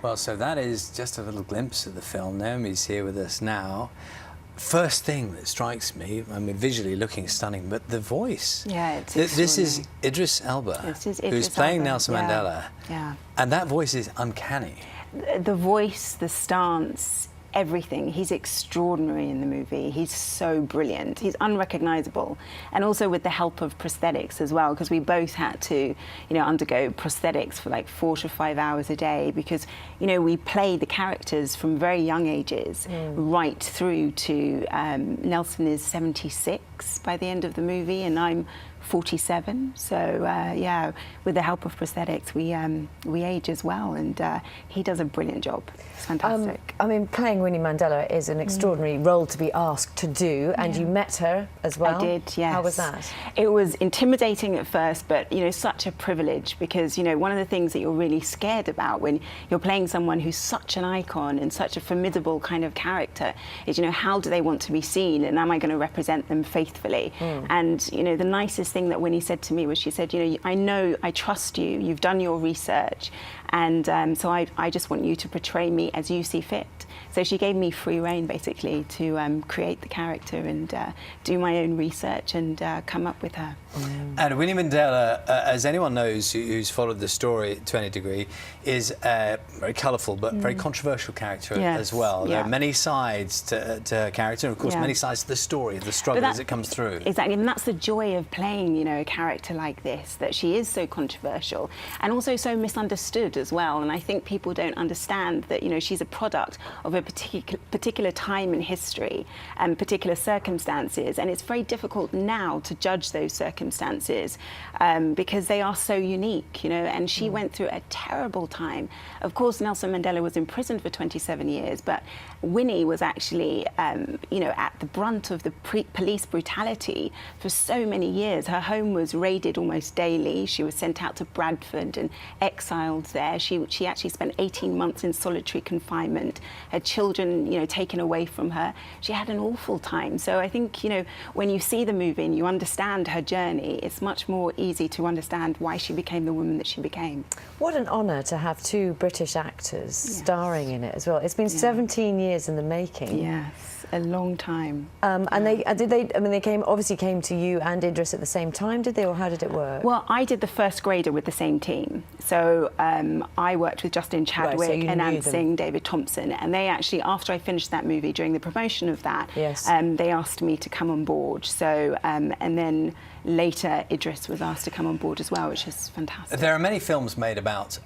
Well, so that is just a little glimpse of the film. Naomie's here with us now. First thing that strikes me, I mean, visually looking stunning, but the voice. Yeah, it's This is Idris Elba, who's playing Nelson Mandela. Yeah. And that voice is uncanny. The voice, the stance, everything. He's extraordinary in the movie. He's so brilliant. He's unrecognisable. And also with the help of prosthetics as well, because we both had to, undergo prosthetics for like 4 to 5 hours a day, because, we play the characters from very young ages right through to Nelson is 76 by the end of the movie, and I'm 47. So yeah, with the help of prosthetics, we age as well, and he does a brilliant job. It's fantastic. I mean, playing Winnie Mandela is an extraordinary role to be asked to do, and you met her as well. I did, yes. How was that? It was intimidating at first, but such a privilege, because one of the things that you're really scared about when you're playing someone who's such an icon and such a formidable kind of character is how do they want to be seen, and am I going to represent them faithfully? And the nicest thing that Winnie said to me was, she said, I trust you, you've done your research, and so I just want you to portray me as you see fit. So she gave me free rein, basically, to create the character and do my own research and come up with her. And Winnie Mandela, as anyone knows who's followed the story to any degree, is a very colourful but very controversial character as well. There are many sides to her character, and of course many sides to the story, the struggle as it comes through. Exactly, and that's the joy of playing, a character like this, that she is so controversial and also so misunderstood as well. And I think people don't understand that, she's a product of a particular time in history and particular circumstances, and it's very difficult now to judge those circumstances because they are so unique, and she went through a terrible time. Of course, Nelson Mandela was imprisoned for 27 years, but Winnie was actually, at the brunt of the police brutality for so many years. Her home was raided almost daily. She was sent out to Bradford and exiled there. She actually spent 18 months in solitary confinement. Her children, taken away from her. She had an awful time. So I think, when you see the movie and you understand her journey, it's much more easy to understand why she became the woman that she became. What an honour to have 2 British actors starring in it as well. It's been 17 years in the making. Yes, a long time. And they obviously came to you and Idris at the same time, did they, or how did it work? Well, I did the first grader with the same team. So I worked with Justin Chadwick and Ansing, David Thompson, and they actually, after I finished that movie, during the promotion of that, they asked me to come on board. So, and then later Idris was asked to come on board as well, which is fantastic. There are many films made about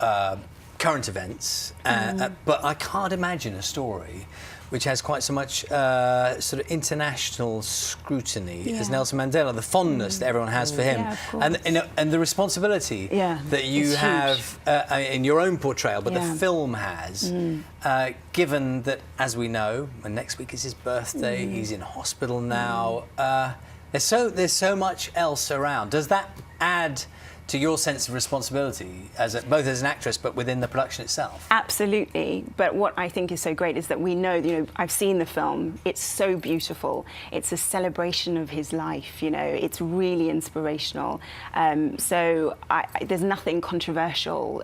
current events, but I can't imagine a story which has quite so much sort of international scrutiny as Nelson Mandela, the fondness that everyone has for him, and the responsibility that you have in your own portrayal, but the film has, given that, as we know, when next week is his birthday, he's in hospital now, there's so much else around. Does that add to your sense of responsibility, both as an actress but within the production itself? Absolutely. But what I think is so great is that we know, I've seen the film, it's so beautiful. It's a celebration of his life, it's really inspirational. So there's nothing controversial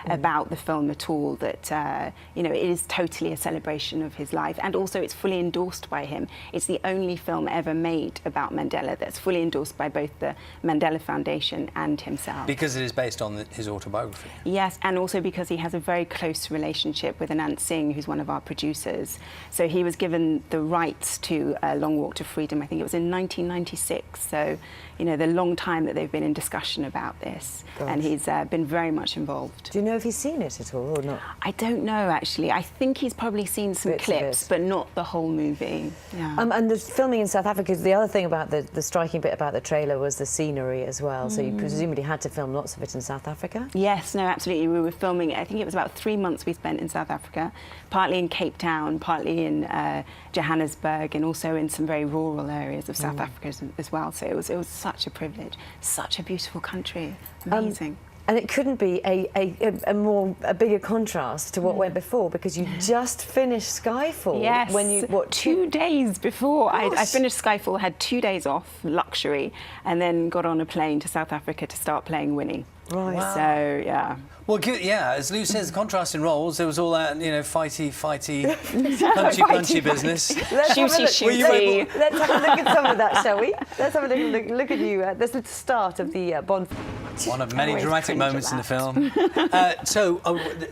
about the film at all, that, it is totally a celebration of his life. And also it's fully endorsed by him. It's the only film ever made about Mandela that's fully endorsed by both the Mandela Foundation and himself. Because it is based on his autobiography. Yes, and also because he has a very close relationship with Anand Singh, who's one of our producers. So he was given the rights to Long Walk to Freedom, I think it was in 1996. So, the long time that they've been in discussion about this. Gosh. And he's been very much involved. Do you know if he's seen it at all or not? I don't know, actually. I think he's probably seen some clips, but not the whole movie. Yeah. And the filming in South Africa, the other thing about the striking bit about the trailer was the scenery as well. So you presumably had to film lots of it in South Africa? Yes, no, absolutely. We were filming, I think it was about 3 months we spent in South Africa, partly in Cape Town, partly in Johannesburg, and also in some very rural areas of South Africa as well. So it was such a privilege, such a beautiful country, amazing. And it couldn't be a bigger contrast to what went before, because you just finished Skyfall. Yes, when you, what, 2 days before I finished Skyfall, had 2 days off, luxury, and then got on a plane to South Africa to start playing Winnie. Right. Wow. So, yeah. Well, yeah, as Lou says, the contrast in roles, there was all that, you know, fighty, punchy business. Let's have a look. Shooty. Let's have a look at some of that, shall we? Let's have a look at you. That's the start of the Bond. One of many Always dramatic cringe moments in at the film.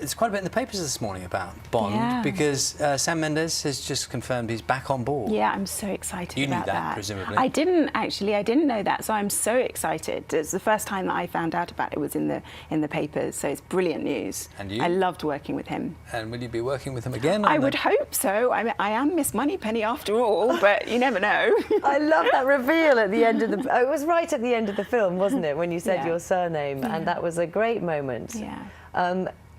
It's quite a bit in the papers this morning about Bond, Yeah. because Sam Mendes has just confirmed he's back on board. Yeah, I'm so excited You knew about that, presumably. I didn't actually. I didn't know that, so I'm so excited. It's the first time that I found out about it was in the papers, so it's brilliant news. And you? I loved working with him. And will you be working with him again? I would hope so. I am Miss Moneypenny after all, but you never know. I love that reveal at the end of the. It was right at the end of the film, wasn't it, when you said Yeah. your surname, and that was a great moment. Yeah.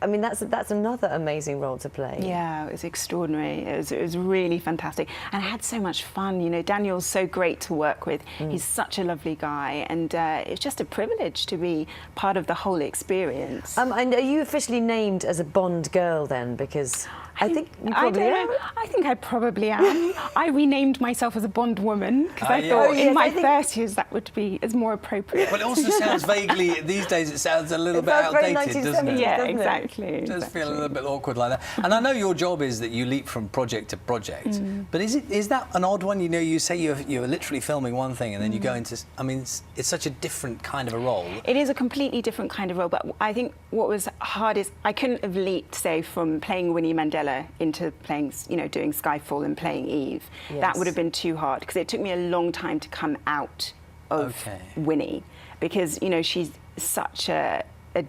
I mean, that's another amazing role to play. Yeah, it was extraordinary. It was really fantastic, and I had so much fun. You know, Daniel's so great to work with. He's such a lovely guy, and it's just a privilege to be part of the whole experience. And are you officially named as a Bond girl then? Because I think you probably don't know. I think I probably am. I renamed myself as a Bond woman because I thought yes, in my I think- 30s that would be more appropriate. But it also sounds vaguely, these days it sounds a little It bit sounds very outdated, doesn't it? 1970s. Yeah, doesn't it? exactly. It does exactly. feel a little bit awkward like that. And I know your job is that you leap from project to project, but is that an odd one? You know, you say you're literally filming one thing and then you go into, I mean, it's such a different kind of a role. It is a completely different kind of role, but I think what was hard is I couldn't have leaped, say, from playing Winnie Mandela into playing, you know, doing Skyfall and playing Eve. Yes. That would have been too hard because it took me a long time to come out of Winnie, because, you know, she's such a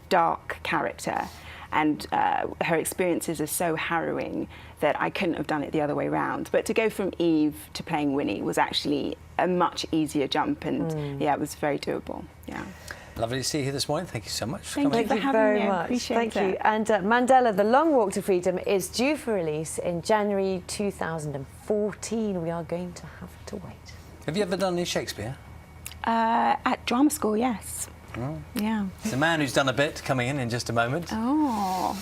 dark character, and her experiences are so harrowing that I couldn't have done it the other way around. But to go from Eve to playing Winnie was actually a much easier jump, and yeah, it was very doable. Yeah. Lovely to see you here this morning. Thank you so much for Thank coming. you for having very me. I much. appreciate Thank it. you. And Mandela, The Long Walk to Freedom is due for release in January 2014. We are going to have to wait. Have you ever done any Shakespeare? At drama school, yes. Yeah. It's a man who's done a bit coming in just a moment. Oh.